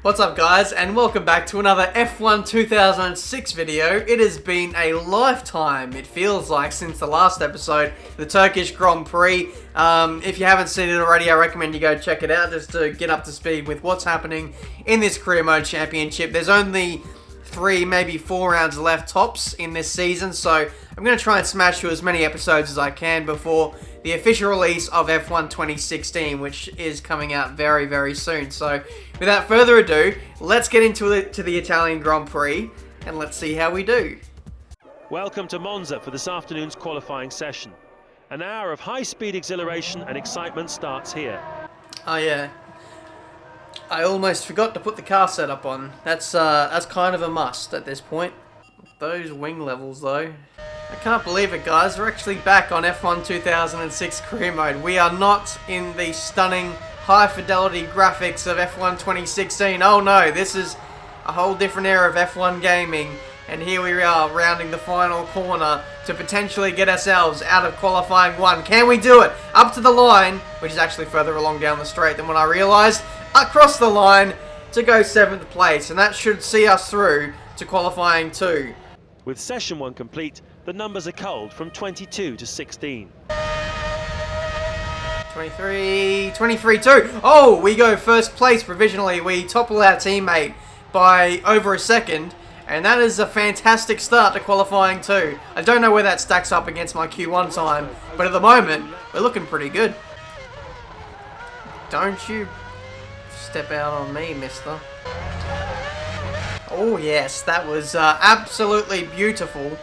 What's up guys, and welcome back to another F1 2006 video. It has been a lifetime, it feels like, since the last episode, the Turkish Grand Prix. If you haven't seen it already, I recommend you go check it out just to get up to speed with what's happening in this Career Mode Championship. There's only 3, maybe 4 rounds left tops in this season, so I'm going to try and smash through as many episodes as I can before the official release of F1 2016, which is coming out very, very soon. So, without further ado, let's get into the Italian Grand Prix, and let's see how we do. Welcome to Monza for this afternoon's qualifying session. An hour of high-speed exhilaration and excitement starts here. Oh yeah, I almost forgot to put the car setup on. That's kind of a must at this point. Those wing levels though. I can't believe it, guys. We're actually back on F1 2006 Career Mode. We are not in the stunning high-fidelity graphics of F1 2016. Oh no, this is a whole different era of F1 gaming. And here we are, rounding the final corner to potentially get ourselves out of qualifying 1. Can we do it? Up to the line, which is actually further along down the straight than what I realised. Across the line to go 7th place. And that should see us through to qualifying 2. With session 1 complete, the numbers are culled from 22 to 16. 23, 2. Oh, we go first place provisionally. We topple our teammate by over a second. And that is a fantastic start to qualifying 2. I don't know where that stacks up against my Q1 time. But at the moment, we're looking pretty good. Don't you step out on me, mister. Oh yes, that was absolutely beautiful.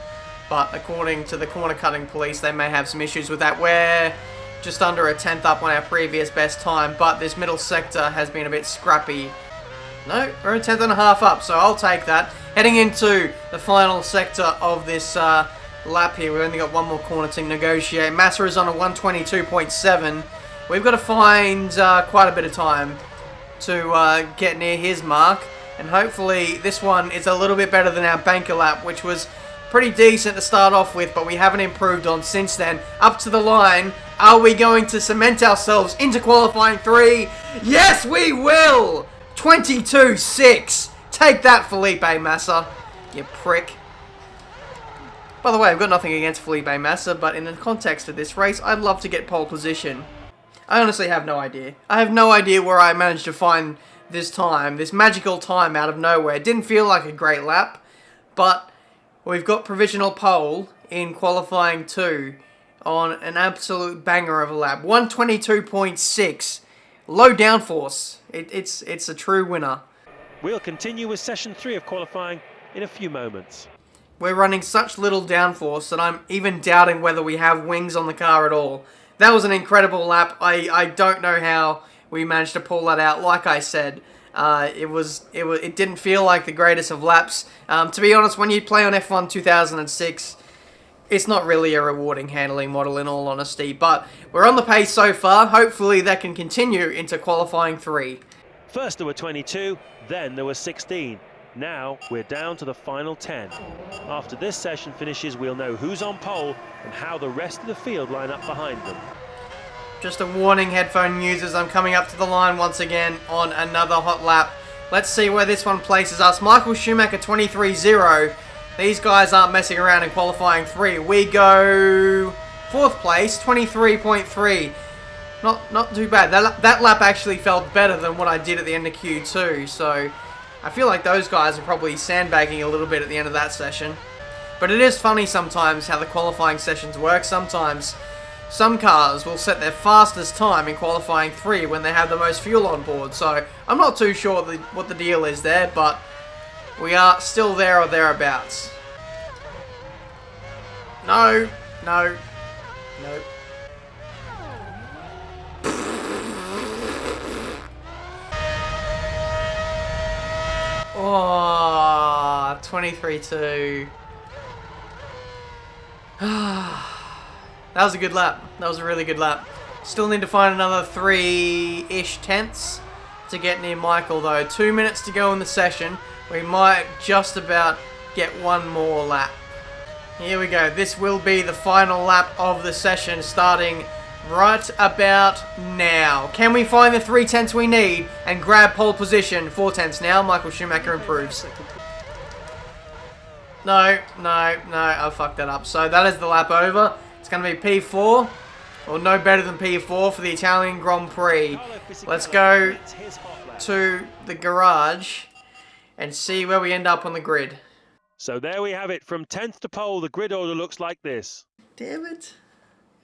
But according to the corner cutting police, they may have some issues with that. We're just under a 10th up on our previous best time, but this middle sector has been a bit scrappy. No, we're a 10th and a half up, so I'll take that. Heading into the final sector of this lap here, we've only got one more corner to negotiate. Massa is on a 122.7. We've got to find quite a bit of time to get near his mark. And hopefully this one is a little bit better than our banker lap, which was pretty decent to start off with, but we haven't improved on since then. Up to the line. Are we going to cement ourselves into qualifying 3? Yes, we will! 22.6. Take that, Felipe Massa. You prick. By the way, I've got nothing against Felipe Massa, but in the context of this race, I'd love to get pole position. I honestly have no idea. I have no idea where I managed to find this time, this magical time out of nowhere. It didn't feel like a great lap, but we've got provisional pole in qualifying 2 on an absolute banger of a lap. 122.6. Low downforce. It's a true winner. We'll continue with session 3 of qualifying in a few moments. We're running such little downforce that I'm even doubting whether we have wings on the car at all. That was an incredible lap. I don't know how we managed to pull that out. Like I said, it didn't feel like the greatest of laps. To be honest, when you play on F1 2006, it's not really a rewarding handling model in all honesty. But we're on the pace so far. Hopefully that can continue into qualifying 3. First there were 22, then there were 16. Now we're down to the final 10. After this session finishes, we'll know who's on pole and how the rest of the field line up behind them. Just a warning, headphone users, I'm coming up to the line once again on another hot lap. Let's see where this one places us. Michael Schumacher 23.0. These guys aren't messing around in qualifying 3. We go 4th place, 23.3. Not too bad. That lap actually felt better than what I did at the end of Q2, so I feel like those guys are probably sandbagging a little bit at the end of that session. But it is funny sometimes how the qualifying sessions work. Sometimes some cars will set their fastest time in qualifying 3 when they have the most fuel on board. So I'm not too sure what the deal is there, but we are still there or thereabouts. No. Oh, 23.2. That was a good lap. That was a really good lap. Still need to find another 3-ish tenths to get near Michael though. 2 minutes to go in the session. We might just about get one more lap. Here we go. This will be the final lap of the session, starting right about now. Can we find the 3/10 we need and grab pole position? 4/10 now. Michael Schumacher improves. No, I fucked that up. So that is the lap over. It's going to be P4, or no better than P4 for the Italian Grand Prix. Let's go to the garage and see where we end up on the grid. So there we have it. From 10th to pole, the grid order looks like this. Damn it.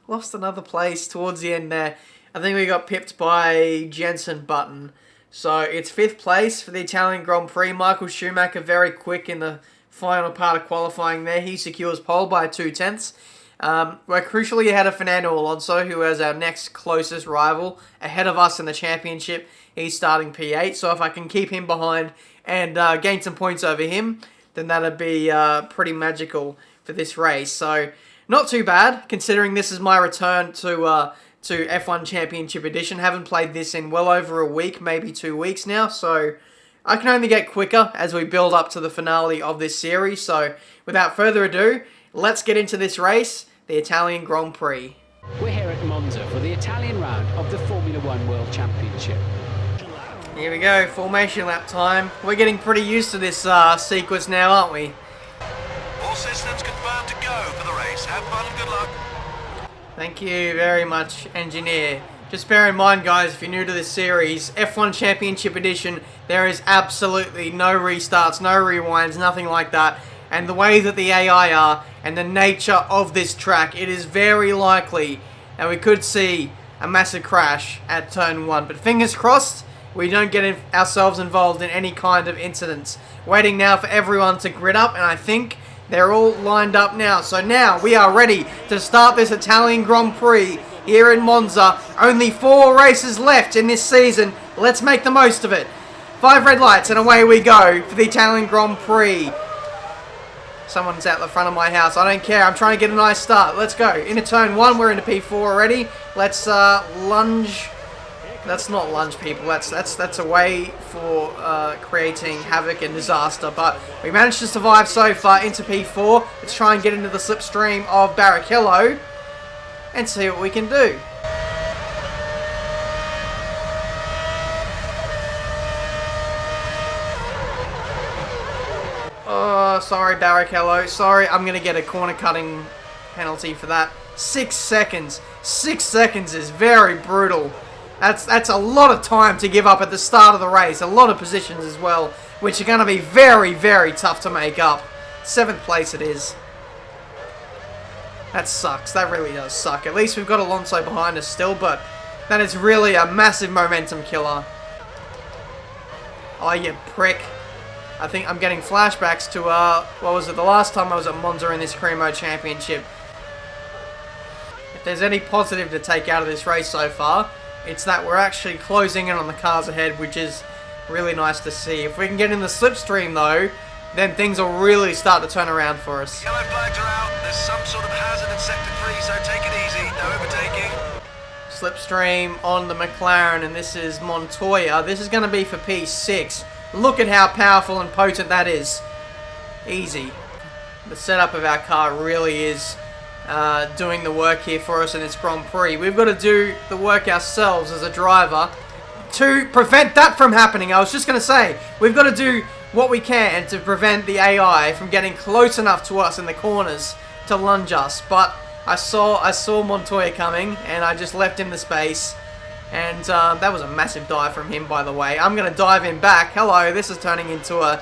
Lost another place towards the end there. I think we got pipped by Jensen Button. So it's 5th place for the Italian Grand Prix. Michael Schumacher very quick in the final part of qualifying there. He secures pole by 2/10. We're crucially ahead of Fernando Alonso, who is our next closest rival, ahead of us in the championship. He's starting P8, so if I can keep him behind and gain some points over him, then that'd be pretty magical for this race. So not too bad, considering this is my return to F1 Championship Edition. Haven't played this in well over a week, maybe 2 weeks now, so I can only get quicker as we build up to the finale of this series. So without further ado, let's get into this race, the Italian Grand Prix. We're here at Monza for the Italian round of the Formula One World Championship. Here we go, formation lap time. We're getting pretty used to this sequence now, aren't we? All systems confirmed to go for the race. Have fun and good luck. Thank you very much, engineer. Just bear in mind, guys, if you're new to this series, F1 Championship Edition, there is absolutely no restarts, no rewinds, nothing like that. And the way that the AI are, and the nature of this track, it is very likely that we could see a massive crash at turn 1. But fingers crossed, we don't get ourselves involved in any kind of incidents. Waiting now for everyone to grid up, and I think they're all lined up now. So now we are ready to start this Italian Grand Prix here in Monza. Only 4 races left in this season. Let's make the most of it. 5 red lights and away we go for the Italian Grand Prix. Someone's out the front of my house. I don't care. I'm trying to get a nice start. Let's go. Into turn 1. We're into P4 already. Let's lunge. That's not lunge, people. That's a way for creating havoc and disaster. But we managed to survive so far into P4. Let's try and get into the slipstream of Barrichello and see what we can do. Oh, sorry, Barrichello. Sorry, I'm going to get a corner cutting penalty for that. 6 seconds. 6 seconds is very brutal. That's a lot of time to give up at the start of the race. A lot of positions as well, which are going to be very, very tough to make up. 7th place it is. That sucks. That really does suck. At least we've got Alonso behind us still, but that is really a massive momentum killer. Oh, you prick. I think I'm getting flashbacks to, what was it, the last time I was at Monza in this Career Mode Championship. If there's any positive to take out of this race so far, it's that we're actually closing in on the cars ahead, which is really nice to see. If we can get in the slipstream, though, then things will really start to turn around for us. Yellow flags are out. There's some sort of hazard in sector 3, so take it easy. No overtaking. Slipstream on the McLaren, and this is Montoya. This is going to be for P6. Look at how powerful and potent that is. Easy. The setup of our car really is doing the work here for us in this Grand Prix. We've got to do the work ourselves as a driver to prevent that from happening. I was just going to say, we've got to do what we can to prevent the AI from getting close enough to us in the corners to lunge us. But I saw Montoya coming, and I just left him the space. And that was a massive dive from him, by the way. I'm going to dive him back. Hello, this is turning into a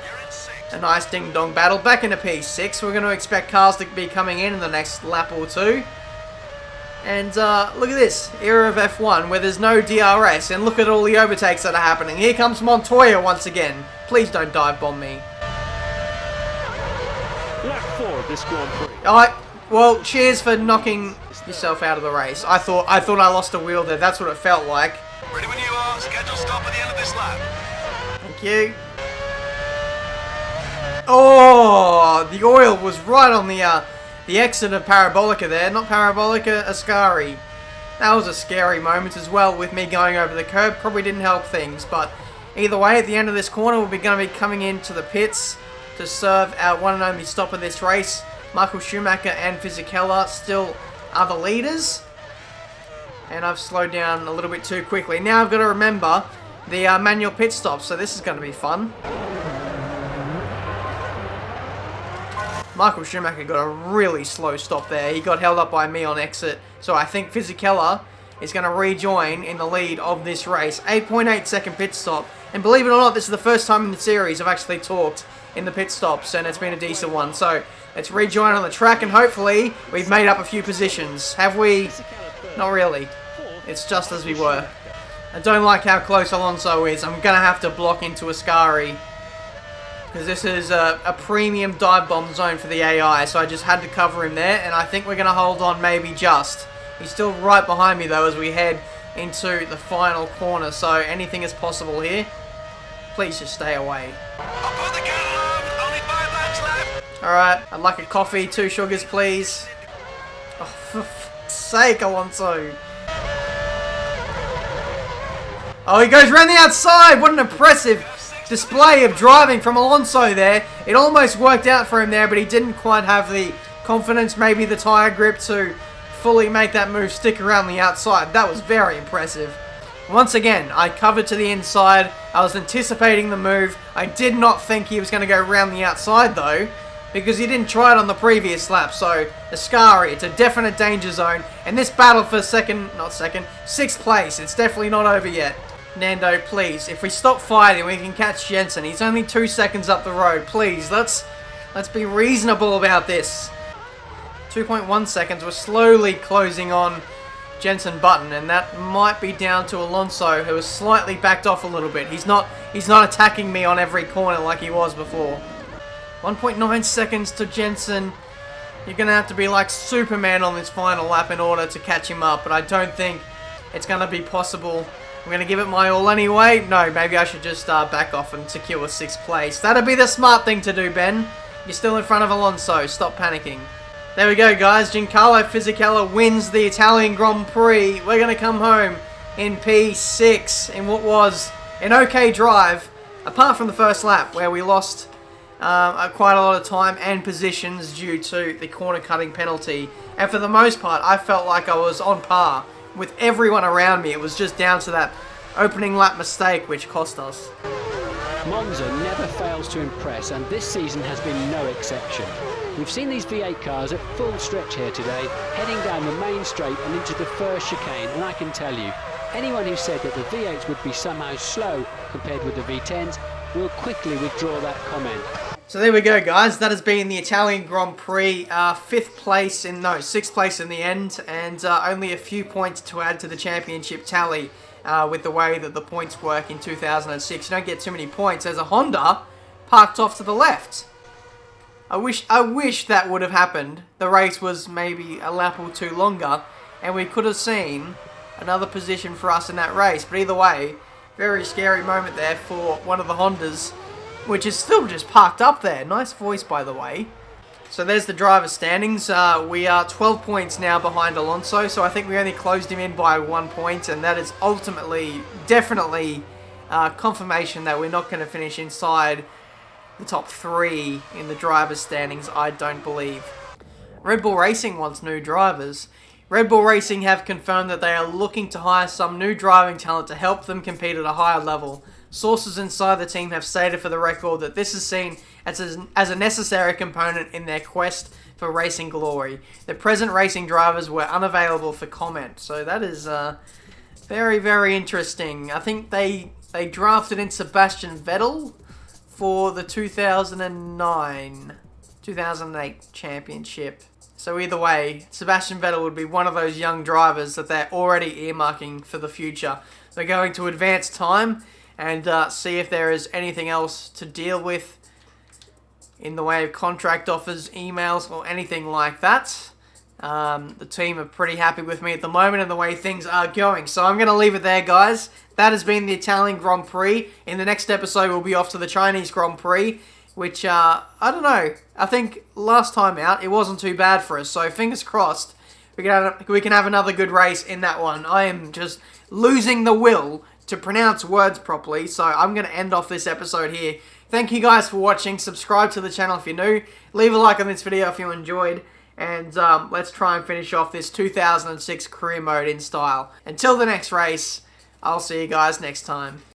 nice ding-dong battle. Back into P6. We're going to expect cars to be coming in the next lap or two. And look at this, era of F1 where there's no DRS. And look at all the overtakes that are happening. Here comes Montoya once again. Please don't dive bomb me. Lap 4 of this Grand Prix. Well, cheers for knocking yourself out of the race. I thought I lost a wheel there. That's what it felt like. Ready when you are. Schedule stop at the end of this lap. Thank you. Oh, the oil was right on the exit of Parabolica there. Not Parabolica, Ascari. That was a scary moment as well with me going over the curb. Probably didn't help things, but either way, at the end of this corner, we're going to be coming into the pits to serve our one and only stop of this race. Michael Schumacher and Fisichella still are the leaders. And I've slowed down a little bit too quickly. Now I've got to remember the manual pit stop, so this is going to be fun. Michael Schumacher got a really slow stop there. He got held up by me on exit. So I think Fisichella is going to rejoin in the lead of this race. 8.8 second pit stop. And believe it or not, this is the first time in the series I've actually talked in the pit stops, and it's been a decent one. So let's rejoin on the track, and hopefully we've made up a few positions. Have we? Not really. It's just as we were. I don't like how close Alonso is. I'm going to have to block into Ascari, because this is a premium dive bomb zone for the AI, so I just had to cover him there, and I think we're going to hold on maybe just. He's still right behind me, though, as we head into the final corner, so anything is possible here. Please just stay away. I'll put the kettle on. Only 5 laps left. Alright, I'd like a coffee, 2 sugars, please. Oh, for fuck's sake, Alonso. Oh, he goes around the outside. What an impressive display of driving from Alonso there. It almost worked out for him there, but he didn't quite have the confidence, maybe the tyre grip to fully make that move stick around the outside. That was very impressive. Once again, I covered to the inside. I was anticipating the move. I did not think he was going to go around the outside, though, because he didn't try it on the previous lap. So, Ascari, it's a definite danger zone. And this battle for sixth place, it's definitely not over yet. Nando, please, if we stop fighting, we can catch Jensen. He's only 2 seconds up the road. Please, let's be reasonable about this. 2.1 seconds. We're slowly closing on Jensen Button, and that might be down to Alonso, who has slightly backed off a little bit. He's not attacking me on every corner like he was before. 1.9 seconds to Jensen. You're going to have to be like Superman on this final lap in order to catch him up, but I don't think it's going to be possible. I'm going to give it my all anyway. No, maybe I should just back off and secure 6th place. That'd be the smart thing to do, Ben. You're still in front of Alonso. Stop panicking. There we go, guys. Giancarlo Fisichella wins the Italian Grand Prix. We're going to come home in P6 in what was an okay drive, apart from the first lap where we lost quite a lot of time and positions due to the corner cutting penalty. And for the most part, I felt like I was on par with everyone around me. It was just down to that opening lap mistake which cost us. Monza never fails to impress, and this season has been no exception. We've seen these V8 cars at full stretch here today, heading down the main straight and into the first chicane, and I can tell you, anyone who said that the V8s would be somehow slow compared with the V10s will quickly withdraw that comment. So there we go, guys. That has been the Italian Grand Prix, 6th place in the end, and only a few points to add to the championship tally with the way that the points work in 2006. You don't get too many points. There's a Honda parked off to the left. I wish that would have happened. The race was maybe a lap or two longer, and we could have seen another position for us in that race. But either way, very scary moment there for one of the Hondas, which is still just parked up there. Nice voice, by the way. So there's the driver standings. We are 12 points now behind Alonso, so I think we only closed him in by 1 point, and that is ultimately, definitely confirmation that we're not going to finish inside the top 3 in the driver's standings, I don't believe. Red Bull Racing wants new drivers. Red Bull Racing have confirmed that they are looking to hire some new driving talent to help them compete at a higher level. Sources inside the team have stated for the record that this is seen as a necessary component in their quest for racing glory. The present racing drivers were unavailable for comment, so that is very, very interesting. I think they drafted in Sebastian Vettel for the 2008 championship. So either way, Sebastian Vettel would be one of those young drivers that they're already earmarking for the future. They're going to advance time and see if there is anything else to deal with in the way of contract offers, emails, or anything like that. The team are pretty happy with me at the moment and the way things are going. So I'm going to leave it there, guys. That has been the Italian Grand Prix. In the next episode, we'll be off to the Chinese Grand Prix, which, I don't know. I think last time out, it wasn't too bad for us. So fingers crossed, we can have another good race in that one. I am just losing the will to pronounce words properly. So I'm going to end off this episode here. Thank you guys for watching. Subscribe to the channel if you're new. Leave a like on this video if you enjoyed. And let's try and finish off this 2006 career mode in style. Until the next race, I'll see you guys next time.